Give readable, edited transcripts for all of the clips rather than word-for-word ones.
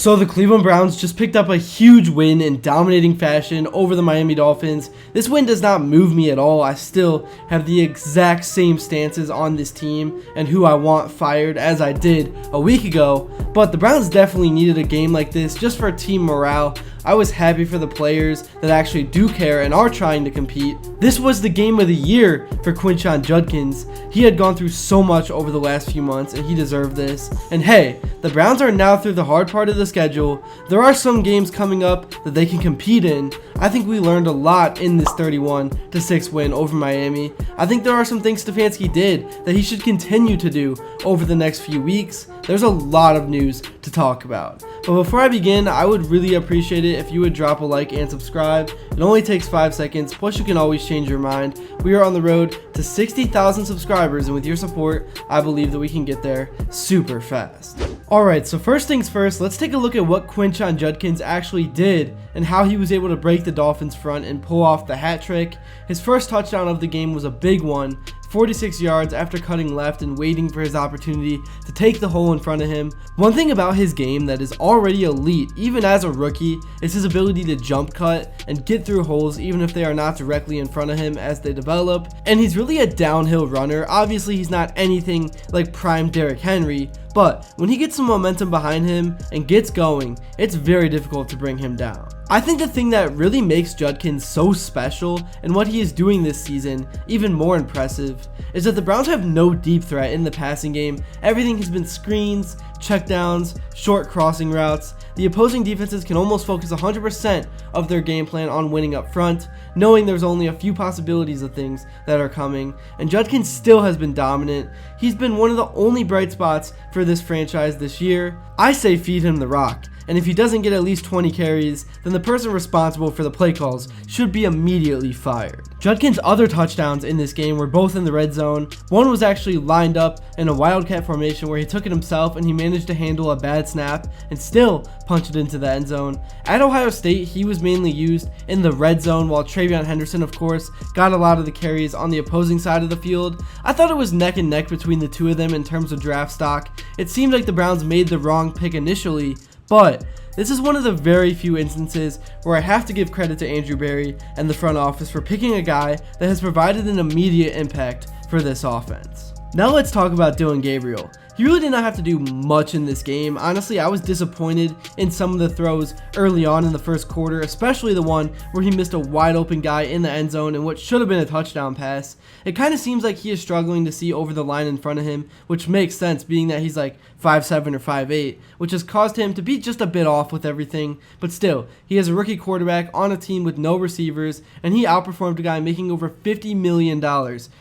So the Cleveland Browns just picked up a huge win in dominating fashion over the Miami Dolphins. This win does not move me at all. I still have the exact same stances on this team and who I want fired as I did a week ago. But the Browns definitely needed a game like this just for team morale. I was happy for the players that actually do care and are trying to compete. This was the game of the year for Quinshon Judkins. He had gone through so much over the last few months and he deserved this. And hey, the Browns are now through the hard part of the schedule. There are some games coming up that they can compete in. I think we learned a lot in this 31-6 win over Miami. I think there are some things Stefanski did that he should continue to do over the next few weeks. There's a lot of news to talk about. But before I begin, I would really appreciate it if you would drop a like and subscribe. It only takes 5 seconds, plus you can always change your mind. We are on the road to 60,000 subscribers, and with your support, I believe that we can get there super fast. Alright, so first things first, let's take a look at what Quinshon Judkins actually did and how he was able to break the Dolphins front and pull off the hat trick. His first touchdown of the game was a big one, 46 yards after cutting left and waiting for his opportunity to take the hole in front of him. One thing about his game that is already elite, even as a rookie, is his ability to jump cut and get through holes even if they are not directly in front of him as they develop. And he's really a downhill runner. Obviously, he's not anything like prime Derrick Henry, but when he gets some momentum behind him and gets going, it's very difficult to bring him down. I think the thing that really makes Judkins so special and what he is doing this season even more impressive is that the Browns have no deep threat in the passing game. Everything has been screens, checkdowns, short crossing routes. The opposing defenses can almost focus 100% of their game plan on winning up front, knowing there's only a few possibilities of things that are coming, and Judkins still has been dominant. He's been one of the only bright spots for this franchise this year. I say feed him the rock. And if he doesn't get at least 20 carries, then the person responsible for the play calls should be immediately fired. Judkins' other touchdowns in this game were both in the red zone. One was actually lined up in a wildcat formation where he took it himself and he managed to handle a bad snap and still punch it into the end zone. At Ohio State, he was mainly used in the red zone, while Travion Henderson, of course, got a lot of the carries on the opposing side of the field. I thought it was neck and neck between the two of them in terms of draft stock. It seemed like the Browns made the wrong pick initially, but this is one of the very few instances where I have to give credit to Andrew Berry and the front office for picking a guy that has provided an immediate impact for this offense. Now let's talk about Dillon Gabriel. He really did not have to do much in this game. Honestly, I was disappointed in some of the throws early on in the first quarter, especially the one where he missed a wide open guy in the end zone and what should have been a touchdown pass. It kind of seems like he is struggling to see over the line in front of him, which makes sense being that he's like 5'7" or 5'8", which has caused him to be just a bit off with everything. But still, he is a rookie quarterback on a team with no receivers, and he outperformed a guy making over $50 million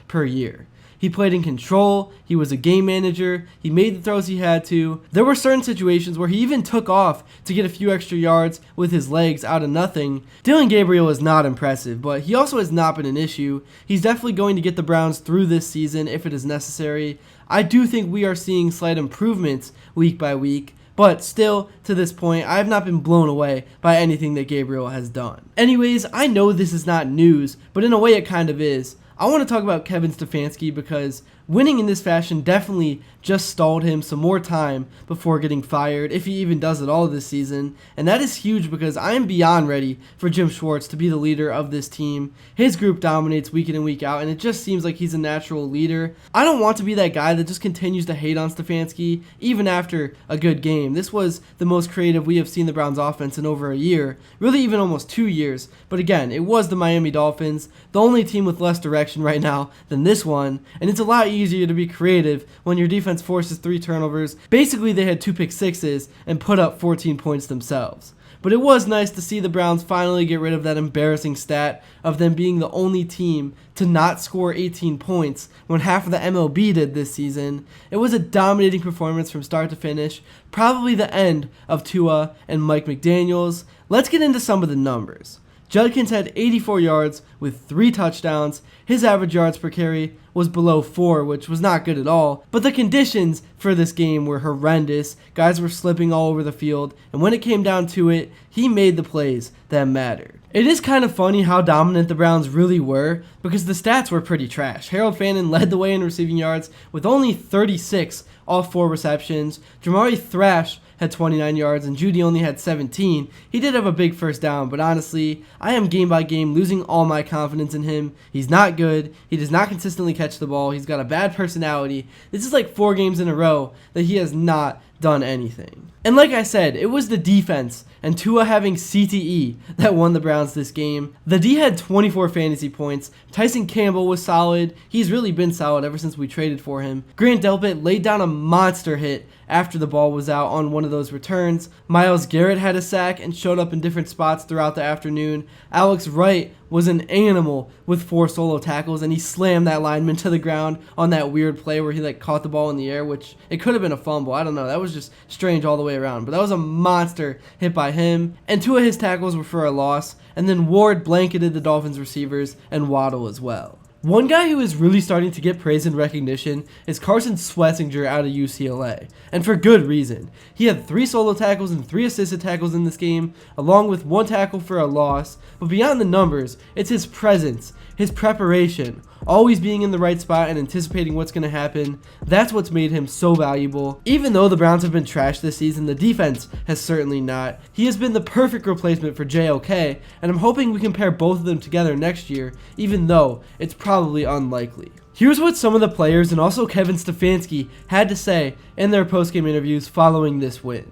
per year. He played in control, he was a game manager, he made the throws he had to. There were certain situations where he even took off to get a few extra yards with his legs out of nothing. Dillon Gabriel is not impressive, but he also has not been an issue. He's definitely going to get the Browns through this season if it is necessary. I do think we are seeing slight improvements week by week, but still, to this point, I have not been blown away by anything that Gabriel has done. Anyways, I know this is not news, but in a way it kind of is. I want to talk about Kevin Stefanski because winning in this fashion definitely just stalled him some more time before getting fired, if he even does at all this season. And that is huge because I am beyond ready for Jim Schwartz to be the leader of this team. His group dominates week in and week out, and it just seems like he's a natural leader. I don't want to be that guy that just continues to hate on Stefanski even after a good game. This was the most creative we have seen the Browns offense in over a year, really even almost 2 years. But again, it was the Miami Dolphins, the only team with less direction right now than this one, and it's a lot easier to be creative when your defense forces 3 turnovers. Basically, they had 2 pick sixes and put up 14 points themselves. But it was nice to see the Browns finally get rid of that embarrassing stat of them being the only team to not score 18 points when half of the MLB did this season. It was a dominating performance from start to finish, probably the end of Tua and Mike McDaniels. Let's get into some of the numbers. Judkins had 84 yards with 3 touchdowns. His average yards per carry was below 4, which was not good at all. But the conditions for this game were horrendous. Guys were slipping all over the field, and when it came down to it, he made the plays that mattered. It is kind of funny how dominant the Browns really were because the stats were pretty trash. Harold Fannin led the way in receiving yards with only 36 off 4 receptions. Jamari Thrash had 29 yards and Judy only had 17. He did have a big first down, but honestly, I am game by game losing all my confidence in him. He's not good. He does not consistently catch the ball. He's got a bad personality. This is like 4 games in a row that he has not done anything. And like I said, it was the defense and Tua having CTE that won the Browns this game. The D had 24 fantasy points. Tyson Campbell was solid. He's really been solid ever since we traded for him. Grant Delpit laid down a monster hit after the ball was out on one of those returns. Myles Garrett had a sack and showed up in different spots throughout the afternoon. Alex Wright was an animal with 4 solo tackles, and he slammed that lineman to the ground on that weird play where he caught the ball in the air, which it could have been a fumble. I don't know. That was just strange all the way around. But that was a monster hit by him. And 2 of his tackles were for a loss. And then Ward blanketed the Dolphins receivers and Waddle as well. One guy who is really starting to get praise and recognition is Carson Swessinger out of UCLA, and for good reason. He had 3 solo tackles and 3 assisted tackles in this game, along with 1 tackle for a loss, but beyond the numbers, it's his presence, his preparation, always being in the right spot and anticipating what's going to happen. That's what's made him so valuable. Even though the Browns have been trashed this season, the defense has certainly not. He has been the perfect replacement for JOK, and I'm hoping we can pair both of them together next year, even though it's probably unlikely. Here's what some of the players and also Kevin Stefanski had to say in their postgame interviews following this win.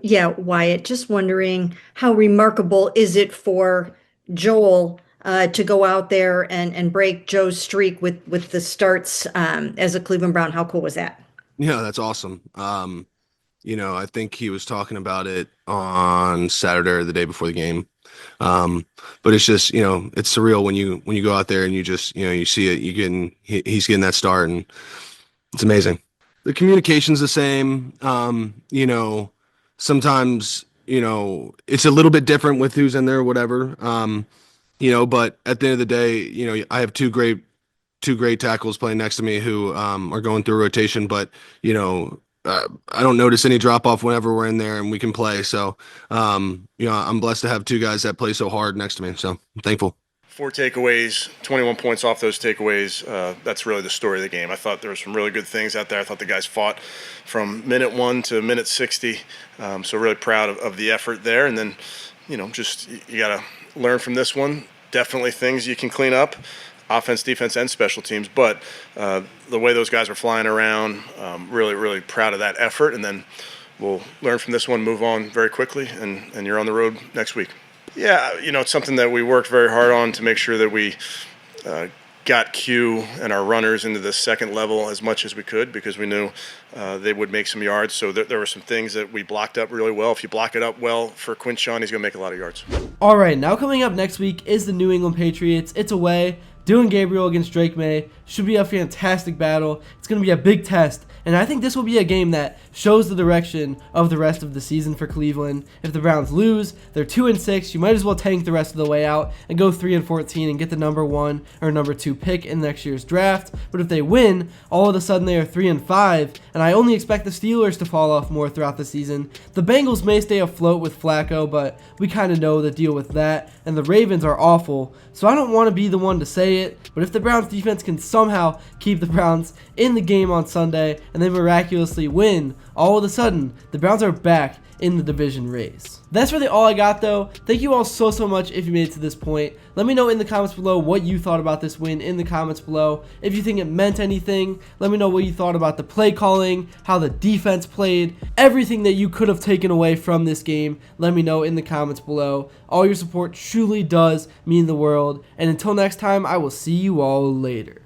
Yeah, Wyatt, just wondering how remarkable is it for Joel to go out there and break Joe's streak with the starts as a Cleveland Brown? How cool was that? Yeah, that's awesome. I think he was talking about it on Saturday or the day before the game. But it's just, it's surreal when you go out there and you just, you see it, he's getting that start, and it's amazing. The communication's the same. Sometimes, it's a little bit different with who's in there or whatever. But at the end of the day, I have two great tackles playing next to me who are going through rotation, but I don't notice any drop off whenever we're in there and we can play. So, I'm blessed to have 2 guys that play so hard next to me. So I'm thankful. 4 takeaways, 21 points off those takeaways. That's really the story of the game. I thought there were some really good things out there. I thought the guys fought from minute 1 to minute 60. So really proud of the effort there. And then, just you got to learn from this one. Definitely things you can clean up. Offense, defense, and special teams, but the way those guys were flying around, really, really proud of that effort. And then we'll learn from this one, move on very quickly, and you're on the road next week. Yeah, it's something that we worked very hard on to make sure that we got Q and our runners into the second level as much as we could, because we knew they would make some yards. So there were some things that we blocked up really well. If you block it up well for Quinshon, he's going to make a lot of yards. All right, now coming up next week is the New England Patriots. It's away. Dillon Gabriel against Drake May should be a fantastic battle. It's going to be a big test, and I think this will be a game that shows the direction of the rest of the season for Cleveland. If the Browns lose, they're 2-6. You might as well tank the rest of the way out and go 3-14 and get the number 1 or number 2 pick in next year's draft. But if they win, all of a sudden they are 3-5, and I only expect the Steelers to fall off more throughout the season. The Bengals may stay afloat with Flacco, but we kind of know the deal with that, and the Ravens are awful, so I don't want to be the one to say it, but if the Browns defense can somehow keep the Browns in the game on Sunday and they miraculously win, all of a sudden the Browns are back in the division race. That's really all I got, though. Thank you all so much if you made it to this point. Let me know in the comments below what you thought about this win in the comments below. If you think it meant anything, let me know what you thought about the play calling, how the defense played, everything that you could have taken away from this game. Let me know in the comments below. All your support truly does mean the world. And until next time, I will see you all later.